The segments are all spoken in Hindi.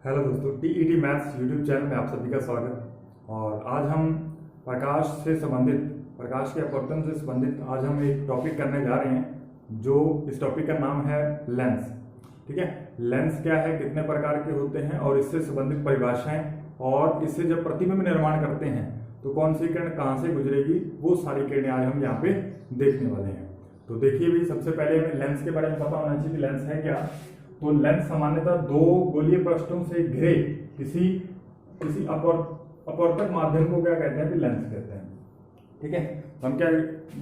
हेलो दोस्तों, टीईटी मैथ्स यूट्यूब चैनल में आप सभी का स्वागत। और आज हम प्रकाश के अपवर्तन से संबंधित आज हम एक टॉपिक करने जा रहे हैं। जो इस टॉपिक का नाम है लेंस। ठीक है, लेंस क्या है, कितने प्रकार के होते हैं और इससे संबंधित परिभाषाएं, और इससे जब प्रतिबिंब निर्माण करते हैं तो कौन सी किरण कहाँ से गुजरेगी, वो सारी किरणें आज हम यहाँ पे देखने वाले हैं। तो देखिए भाई, सबसे पहले हमें लेंस के बारे में पता होना चाहिए कि लेंस है क्या। तो लेंस सामान्यतः दो गोलीय पृष्ठों से घिरे किसी अपवर्तक माध्यम को क्या कहते हैं कि लेंस कहते हैं। ठीक है, तो हम क्या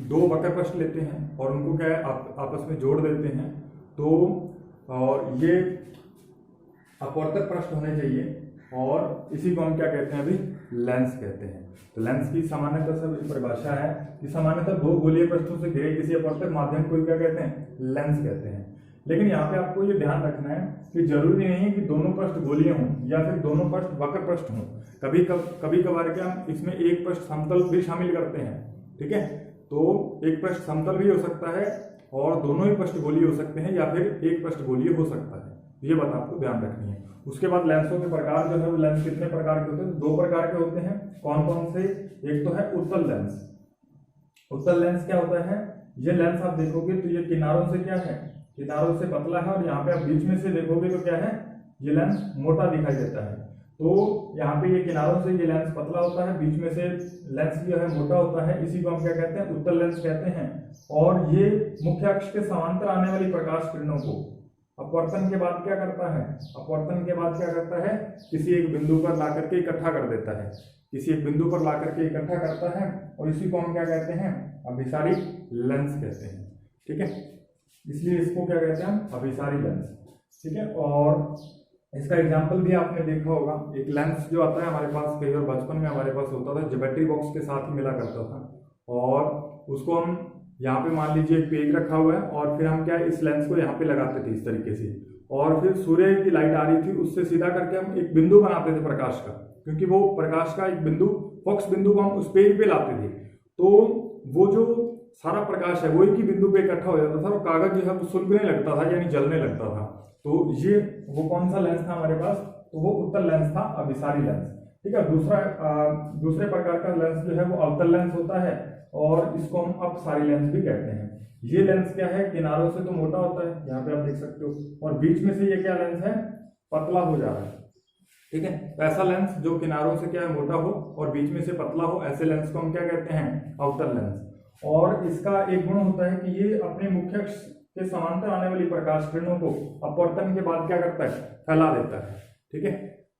दो वक्र पृष्ठ लेते हैं और उनको क्या है आपस में जोड़ देते हैं। तो और ये अपवर्तक पृष्ठ होने चाहिए और इसी को हम क्या कहते हैं, अभी लेंस कहते हैं। तो लेंस की सामान्यतः सब परिभाषा है कि सामान्यतः दो गोलीय पृष्ठों से घिरे किसी अपवर्तक माध्यम को क्या कहते हैं, लेंस कहते हैं। लेकिन यहाँ पे आपको ये ध्यान रखना है कि जरूरी नहीं है कि दोनों पृष्ठ गोलीय हों या फिर दोनों पृष्ठ वक्र पृष्ठ हों। कभी कभार क्या हम इसमें एक पृष्ठ समतल भी शामिल करते हैं। ठीक है, तो एक पृष्ठ समतल भी हो सकता है और दोनों ही पृष्ठ गोलीय हो सकते हैं या फिर एक पृष्ठ गोलीय हो सकता है। ये बात आपको ध्यान रखनी है। उसके बाद लेंसों के प्रकार जो है वो लेंस कितने प्रकार के होते हैं, दो प्रकार के होते हैं। कौन कौन से? एक तो है उत्तल लेंस। उत्तल लेंस क्या होता है, ये लेंस आप देखोगे तो ये किनारों से क्या है, किनारों से पतला है और यहाँ पे आप बीच में से देखोगे तो क्या है, ये लेंस मोटा दिखाई देता है। तो यहाँ पे ये किनारों से ये लेंस पतला होता है, बीच में से लेंस जो है मोटा होता है। इसी को हम क्या कहते हैं, उत्तल लेंस कहते हैं। और ये मुख्य अक्ष के समांतर आने वाली प्रकाश किरणों को अपवर्तन के बाद क्या करता है, अपवर्तन के बाद क्या करता है, किसी एक बिंदु पर ला करके इकट्ठा कर देता है, किसी एक बिंदु पर ला करके इकट्ठा करता है। और इसी को हम क्या कहते हैं, अभिसारी लेंस कहते हैं। ठीक है, इसलिए इसको क्या कहते हैं, अभिसारी लेंस। ठीक है, और इसका एग्जाम्पल भी आपने देखा होगा। एक लेंस जो आता है हमारे पास, कई बार बचपन में हमारे पास होता था, ज्योमेट्री बॉक्स के साथ ही मिला करता था। और उसको हम यहाँ पे मान लीजिए एक पेज रखा हुआ है और फिर हम क्या इस लेंस को यहाँ पे लगाते थे इस तरीके से, और फिर सूर्य की लाइट आ रही थी, उससे सीधा करके हम एक बिंदु बनाते थे प्रकाश का, क्योंकि वो प्रकाश का एक बिंदु, फोकस बिंदु को हम उस पेज पे लाते थे। तो वो जो सारा प्रकाश है वो एक ही बिंदु पे इकट्ठा हो जाता था और कागज जो है वो सुलगने लगता था, यानी जलने लगता था। तो ये वो कौन सा लेंस था हमारे पास, तो वो उत्तल लेंस था, अभिसारी लेंस। ठीक है, दूसरे प्रकार का लेंस जो है वो अवतल लेंस होता है और इसको हम अपसारी लेंस भी कहते हैं। ये लेंस क्या है, किनारों से तो मोटा होता है, यहाँ पे आप देख सकते हो, और बीच में से ये क्या लेंस है, पतला हो जा रहा है। ठीक है, तो ऐसा लेंस जो किनारों से क्या है मोटा हो और बीच में से पतला हो, ऐसे लेंस को हम क्या कहते हैं, अवतल लेंस। और इसका एक गुण होता है कि ये अपने मुख्य अक्ष के समांतर आने वाली प्रकाश किरणों को अपवर्तन के बाद क्या करता है, फैला देता है। ठीक है,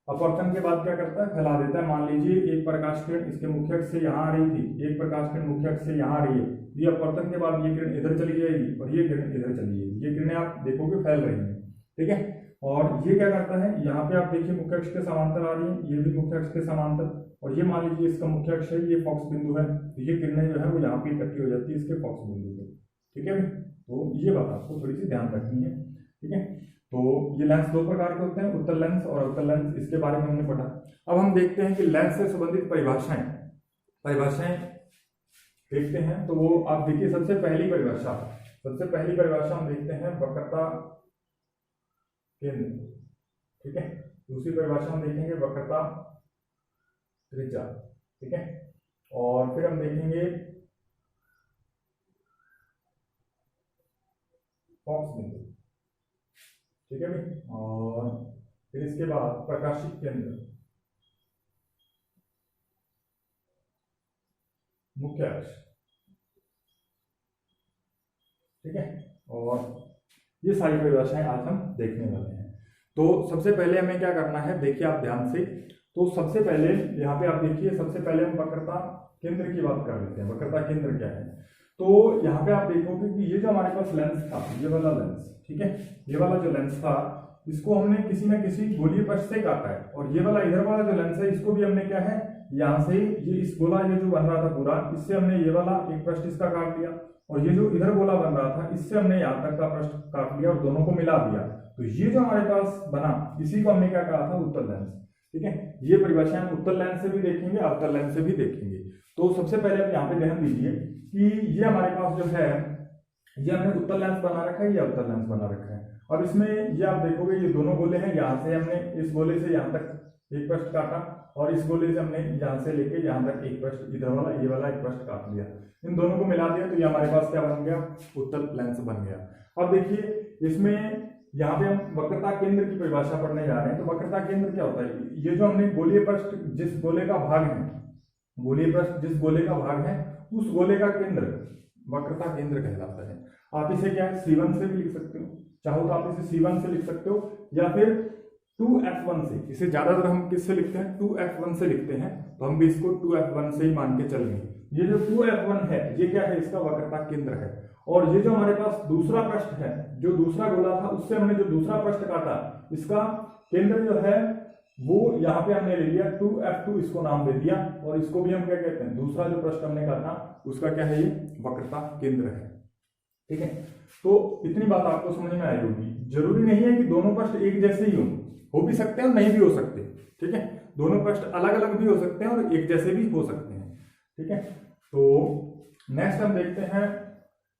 अपवर्तन के बाद क्या करता है, फैला देता है। मान लीजिए एक प्रकाश किरण इसके मुख्य अक्ष से यहाँ आ रही थी, एक प्रकाश किरण मुख्य अक्ष से यहाँ आ रही है, ये अपवर्तन के बाद ये किरण इधर चली जाएगी और ये किरण इधर चली जाएगी, ये किरणें आप देखोगे फैल रही हैं। ठीक है, और ये क्या करता है, यहाँ पे आप देखिए मुख्य अक्ष के समांतर आ रही है, ये भी मुख्य अक्ष के समांतर, और ये मान लीजिए इसका मुख्य अक्ष है, ये फोकस बिंदु है, तो ये किरणें जो है वो यहाँ पे इकट्ठी हो जाती है इसके फोकस बिंदु पे। ठीक है, तो ये बात आपको थोड़ी सी ध्यान रखनी है। ठीक है, तो ये लेंस दो प्रकार के होते हैं, उत्तल लेंस और अवतल लेंस, इसके बारे में हमने पढ़ा। अब हम देखते हैं कि लेंस से संबंधित परिभाषाएं देखते हैं। तो वो आप देखिए, सबसे पहली परिभाषा हम देखते हैं, वक्रता केंद्र। ठीक है, दूसरी परिभाषा हम देखेंगे वक्रता त्रिज्या। ठीक है, और फिर हम देखेंगे फोकस बिंदु। ठीक है भाई, और फिर इसके बाद प्रकाशिक केंद्र, मुख्य अक्ष। ठीक है, और ये सारी परिभाषाएं आज हम देखने वाले हैं। तो सबसे पहले हमें क्या करना है, देखिए आप ध्यान से। तो सबसे पहले यहाँ पे आप देखिए, सबसे पहले हम वक्रता केंद्र की बात कर लेते हैं। वक्रता केंद्र क्या है, तो यहाँ पे आप देखोगे कि ये जो हमारे पास लेंस था, ये वाला लेंस, ठीक है, ये वाला जो लेंस था, इसको हमने किसी न किसी गोलीय पृष्ठ से काटा है। और ये वाला इधर वाला जो लेंस है, इसको भी हमने क्या है, यहाँ से ये इस गोला ये जो बन रहा था पूरा, इससे हमने ये वाला एक पृष्ठ इसका काट लिया, और ये जो इधर गोला बन रहा था इससे हमने यहाँ तक का पृष्ठ काट लिया और दोनों को मिला दिया। तो ये जो हमारे पास बना, इसी को हमने क्या कहा था, उत्तल लेंस। ठीक है, ये परिभाषाएं उत्तल लेंस से भी देखेंगे, अवतल लेंस से भी देखेंगे। तो सबसे पहले आप यहाँ पे ध्यान दीजिए कि ये हमारे पास जो है, ये हमने उत्तल लेंस बना रखा है, ये अवतल लेंस बना रखा है। अब इसमें ये आप देखोगे ये दोनों गोले हैं, यहाँ से हमने इस गोले से यहाँ तक एक पृष्ठ काटा और इस गोले से हमने यहाँ से लेके यहाँ तक एक पृष्ठ, इधर वाला ये वाला एक पृष्ठ काट लिया। इन दोनों को मिला दिया तो ये हमारे पास क्या बन गया, उत्तल लेंस बन गया। अब देखिए इसमें यहाँ पे हम वक्रता केंद्र की परिभाषा पढ़ने जा रहे हैं। तो वक्रता केंद्र क्या होता है, ये जो हमने गोलीय पृष्ठ जिस गोले का भाग है, गोलीय पृष्ठ जिस गोले का भाग है उस गोले का केंद्र वक्रता केंद्र कहलाता है। आप इसे क्या है C1 से भी लिख सकते हो, चाहो तो आप इसे C1 से लिख सकते हो या फिर 2F1 से। इसे ज्यादातर हम किससे लिखते हैं, 2F1 से लिखते हैं, तो हम भी इसको 2F1 से ही मान के चलेंगे। ये जो 2F1 है ये क्या है, इसका वक्रता केंद्र है। और ये जो हमारे पास दूसरा पृष्ठ है, जो दूसरा गोला था उससे हमने जो दूसरा पृष्ठ काटा, इसका केंद्र जो है वो यहाँ पे हमने ले लिया 2F2, इसको नाम दे दिया। और इसको भी हम क्या कहते हैं, दूसरा जो पृष्ठ हमने काटा उसका क्या है, ये वक्रता केंद्र है। ठीक है, तो इतनी बात आपको समझ में आई होगी। जरूरी नहीं है कि दोनों पृष्ठ एक जैसे ही हो भी सकते हैं और नहीं भी हो सकते। ठीक है, दोनों पृष्ठ अलग अलग भी हो सकते हैं और एक जैसे भी हो सकते हैं। ठीक है, तो नेक्स्ट हम देखते हैं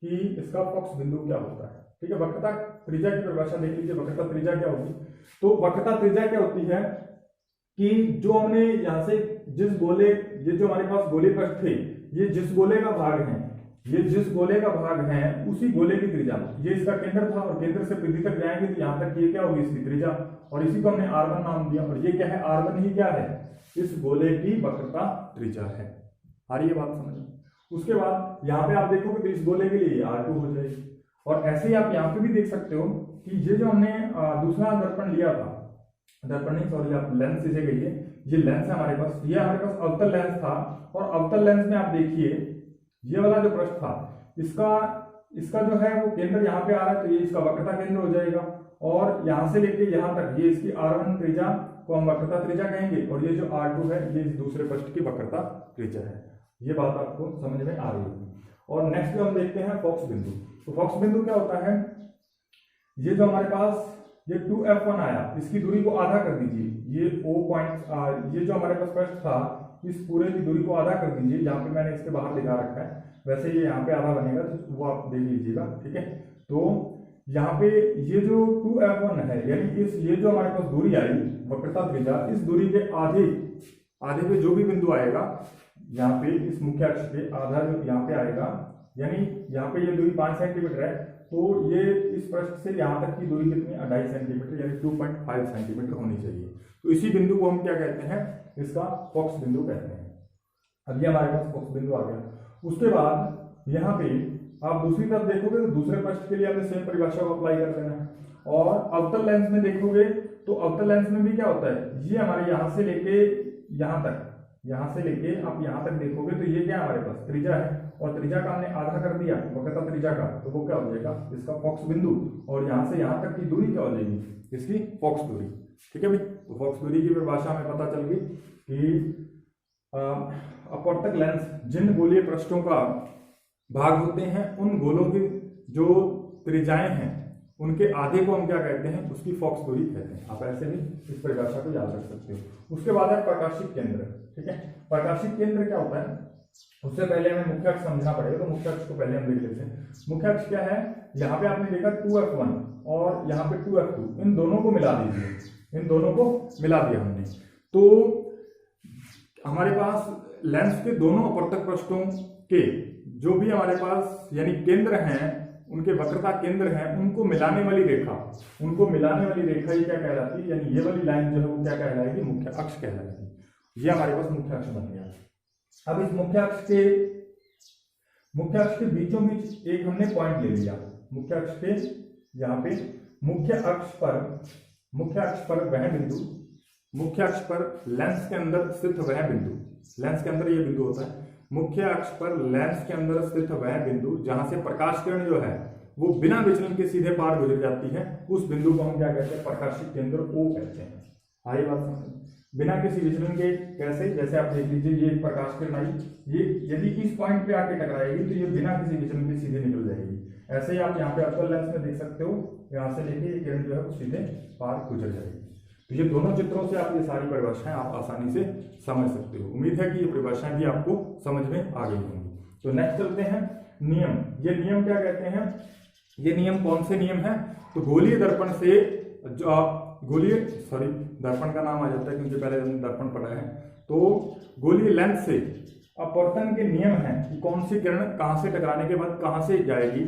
कि इसका फोकस बिंदु क्या होता है। ठीक है, वक्रता त्रिज्या की परिभाषा देख लीजिए। वक्रता त्रिज्या क्या होगी, तो वक्रता त्रिज्या क्या होती है कि जो हमने यहाँ से जिस गोले, ये जो हमारे पास गोले पृष्ठ थे, ये जिस गोले का भाग है, ये जिस गोले का भाग है उसी गोले की त्रिज्या, ये इसका केंद्र था और केंद्र से परिधि तक जाएंगे तो यहाँ तक ये क्या होगी, इसकी त्रिज्या, और इसी को हमने R1 नाम दिया। और ये क्या है, R1 ही क्या है, इस गोले की वक्रता त्रिज्या है। आ रही है बात समझ में। उसके बाद यहाँ पे आप देखोगे तो इस गोले के लिए R2 हो जाएगी। और ऐसे ही आप यहाँ पे भी देख सकते हो कि ये जो हमने दूसरा दर्पण लिया था, दर्पण नहीं सॉरी आप लेंस इसे कहिए, ये लेंस है हमारे पास, ये हमारे पास अवतल लेंस था। और अवतल लेंस में आप देखिए ये वाला जो पृष्ठ था, इसका जो है वो केंद्र यहाँ पे आ रहा है, तो ये इसका वक्रता केंद्र हो जाएगा। और यहाँ से लेके यहाँ तक ये इसकी R1 त्रिज्या को हम वक्रता त्रिज्या कहेंगे, और ये जो R2 है ये इस दूसरे पृष्ठ की वक्रता त्रिज्या है। ये बात आपको समझ में आ रही है। और नेक्स्ट जो हम देखते हैं फोकस बिंदु। तो फोकस बिंदु क्या होता है, ये जो हमारे पास ये 2F1 आया, इसकी दूरी को आधा कर दीजिए। ये O पॉइंट, ये जो हमारे पास पृष्ठ था इस पूरे की दूरी को आधा कर दीजिए। यहाँ पे मैंने इसके बाहर लिखा रखा है, वैसे ये यहाँ पे आधा बनेगा तो वो आप देख लीजिएगा। ठीक है, तो यहाँ पे ये जो 2F1 है, यानी इस ये जो हमारे पास दूरी आई वक्रता त्रिज्या, इस दूरी के आधे पे जो भी बिंदु आएगा यहाँ पे इस मुख्य अक्ष पे आधा जो यहाँ पे आएगा, यानी यहाँ पे ये दूरी 5 सेंटीमीटर है, तो ये इस पृष्ठ से यहाँ तक की दूरी कितनी, 2.5 सेंटीमीटर यानी 2.5 सेंटीमीटर होनी चाहिए। तो इसी बिंदु को हम क्या कहते हैं, इसका फोकस बिंदु कहते हैं। अब ये हमारे पास फोकस बिंदु आ गया। उसके बाद यहाँ पे आप दूसरी तरफ देखोगे तो दूसरे पृष्ठ के लिए आपने सेम परिभाषा को अप्लाई कर देना है। और अवतल लेंस में देखोगे तो अवतल लेंस में भी क्या होता है, ये हमारे यहाँ से लेके यहाँ तक, यहाँ से लेके आप यहाँ तक देखोगे तो ये क्या हमारे पास त्रिज्या है, और त्रिज्या का हमने आधा कर दिया वक्रता त्रिज्या का, तो वो क्या हो जाएगा, इसका फोकस बिंदु। और यहाँ से यहाँ तक की दूरी क्या हो जाएगी, इसकी फोकस दूरी। ठीक है भाई, तो फोकस दूरी की परिभाषा हमें पता चल गई कि अपवर्तक लेंस जिन गोलीय पृष्ठों का भाग होते हैं उन गोलों की जो त्रिज्याएं हैं उनके आधे को हम क्या कहते हैं, उसकी फोकस दूरी कहते हैं। आप ऐसे भी इस परिभाषा को याद रख सकते हो। उसके बाद है प्रकाशिक केंद्र। ठीक है, प्रकाशिक केंद्र क्या होता है, उससे पहले हमें मुख्य अक्ष समझना पड़ेगा। तो मुख्य अक्ष को पहले हम देख लेते हैं। मुख्य अक्ष क्या है, यहाँ पे आपने देखा 2F1 और यहाँ पे 2F2, इन दोनों को मिला दीजिए, इन दोनों को मिला दिया हमने, तो हमारे पास लेंस के दोनों अपवर्तक पृष्ठों के जो भी हमारे पास यानी केंद्र हैं, उनके वक्रता केंद्र हैं, उनको मिलाने वाली रेखा, उनको मिलाने वाली रेखा ये क्या कहलाती है, यानी ये वाली लाइन जो है वो क्या कहलाएगी, मुख्य अक्ष कहलाएगी। ये हमारे पास मुख्य अक्ष बन गया। अब इस मुख्य अक्ष के बीचों बीच एक हमने पॉइंट ले लिया। मुख्य अक्ष के यहाँ पे मुख्य अक्ष पर वह बिंदु, मुख्य अक्ष पर लेंस के अंदर स्थित वह बिंदु, लेंस के अंदर ये बिंदु होता है, मुख्य अक्ष पर लेंस के अंदर स्थित वह बिंदु जहां से प्रकाश किरण जो है वो बिना विचलन के सीधे पार गुजर जाती है, उस बिंदु को हम क्या कहते हैं, प्रकाशिक केंद्र O कहते हैं। आई बात समझ, बिना किसी विचलन के कैसे, जैसे आप देख लीजिए ये प्रकाश किरण आई, ये यदि इस पॉइंट पे आके टकराएगी तो ये बिना किसी विचलन के सीधे निकल जाएगी। ऐसे ही आप यहाँ पे अवतल लेंस में देख सकते हो, यहाँ से लेके ये किरण जो है वो सीधे पार गुजर जाएगी। तो ये दोनों चित्रों से आप ये सारी परिभाषाएं आप आसानी से समझ सकते हो। उम्मीद है कि ये परिभाषाएं भी आपको समझ में आ गई होंगी। तो नेक्स्ट चलते हैं नियम। ये नियम क्या कहते हैं, ये नियम कौन से नियम है? तो गोलीय दर्पण से जो गोलीय दर्पण का नाम आ जाता है क्योंकि पहले हमने दर्पण पढ़ा है। तो गोलीय लेंस से अपवर्तन के नियम है कि कौन सी किरण कहां से टकराने के बाद कहां से जाएगी,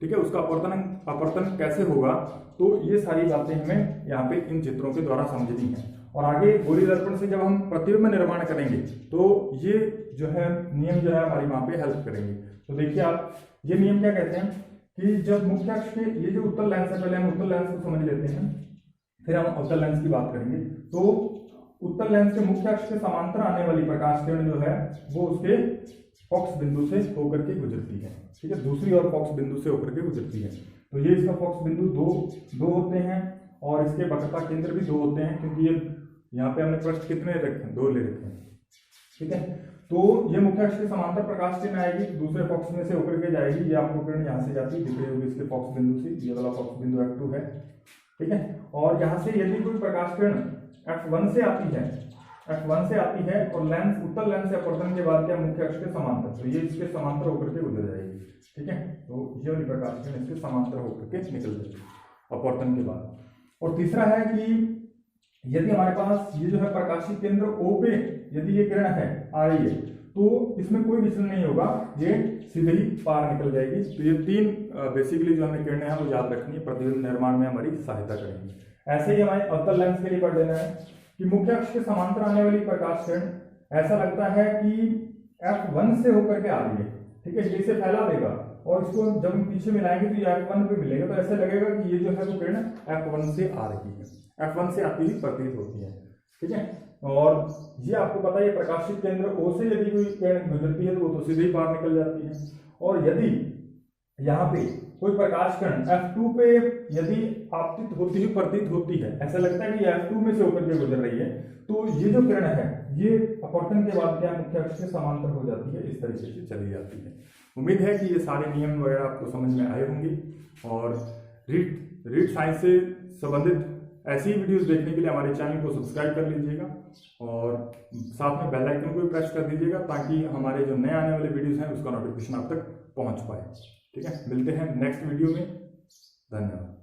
ठीक है, उसका अपवर्तन कैसे होगा। तो ये सारी बातें हमें यहाँ पे इन चित्रों के द्वारा समझनी है। और आगे गोलीय दर्पण से जब हम प्रतिबिंब निर्माण करेंगे तो ये जो है नियम जो है हमारी वहां पे हेल्प करेंगे। तो देखिए आप, ये नियम क्या कहते हैं कि जब मुख्य अक्ष के ये जो उत्तल लेंस है, पहले हम उत्तल लेंस को समझ लेते हैं, फिर हम अवतल लेंस की बात करेंगे। तो उत्तल लेंस के मुख्य अक्ष के समांतर आने वाली प्रकाश किरण जो है वो उसके फोकस बिंदु से होकर के गुजरती है, ठीक है, दूसरी ओर फोकस बिंदु से होकर के गुजरती है। तो ये इसका फोकस बिंदु दो होते हैं और इसके वक्रता केंद्र भी 2 होते हैं, क्योंकि ये यहाँ पे हमने पृष्ठ कितने रखे हैं, 2 ले रखे हैं, ठीक है। तो ये मुख्य अक्ष के समांतर प्रकाश किरण आएगी, दूसरे फोकस में से होकर के जाएगी। ये आपको किरण यहाँ से जाती दिख रही होगी इसके फोकस बिंदु से, ये वाला फोकस बिंदु F2 है, ठीक है। और यहाँ से यदि कोई प्रकाश किरण F1 से आती है और लेंस उत्तल लेंस से अपवर्तन के बाद क्या मुख्य अक्ष के समांतर, तो ये इसके समांतर होकर के गुजर जाएगी, ठीक है। तो ये वाली प्रकाश किरण इसके समांतर होकर के निकल जाएगी अपवर्तन के बाद। और तीसरा है कि यदि हमारे पास ये जो है प्रकाशीय केंद्र O पे यदि ये किरण है आ रही है तो इसमें कोई विचलन नहीं होगा, ये सीधे ही पार निकल जाएगी। तो ये 3 बेसिकली जो हमें किरणें हैं वो याद रखनी है, प्रतिबिंब निर्माण में हमारी सहायता करेंगी। ऐसे ही हमारे अवतल लेंस के लिए पढ़ लेना है कि मुख्य अक्ष के समांतर आने वाली प्रकाश किरण ऐसा लगता है कि F1 से होकर के आ रही है, ठीक है, ये इसे फैला देगा और इसको जब हम पीछे मिलाएंगे तो ये F1 पे मिलेगा, तो ऐसा लगेगा कि ये जो है वो किरण F1 से आ रही है, F1 से आती हुई प्रतीत होती है, ठीक है। और ये आपको पता है प्रकाशित केंद्र O से यदि कोई किरण गुजरती है तो वो तो सीधे ही पार निकल जाती है। और यदि यहाँ पे कोई प्रकाश किरण F2 पे यदि आपतित होती हुई प्रतीत होती है, ऐसा लगता है कि F2 में से होकर के गुजर रही है, तो ये जो किरण है ये अपवर्तन के बाद क्या मुख्य अक्ष के समांतर हो जाती है, इस तरीके से चली जाती है। उम्मीद है कि ये सारे नियम वगैरह आपको समझ में आए होंगे। और रीड साइंस से संबंधित ऐसी ही वीडियोस देखने के लिए हमारे चैनल को सब्सक्राइब कर लीजिएगा और साथ में बेल आइकन को भी प्रेस कर दीजिएगा ताकि हमारे जो नए आने वाले वीडियोस हैं उसका नोटिफिकेशन आप तक पहुंच पाए, ठीक है। मिलते हैं नेक्स्ट वीडियो में, धन्यवाद।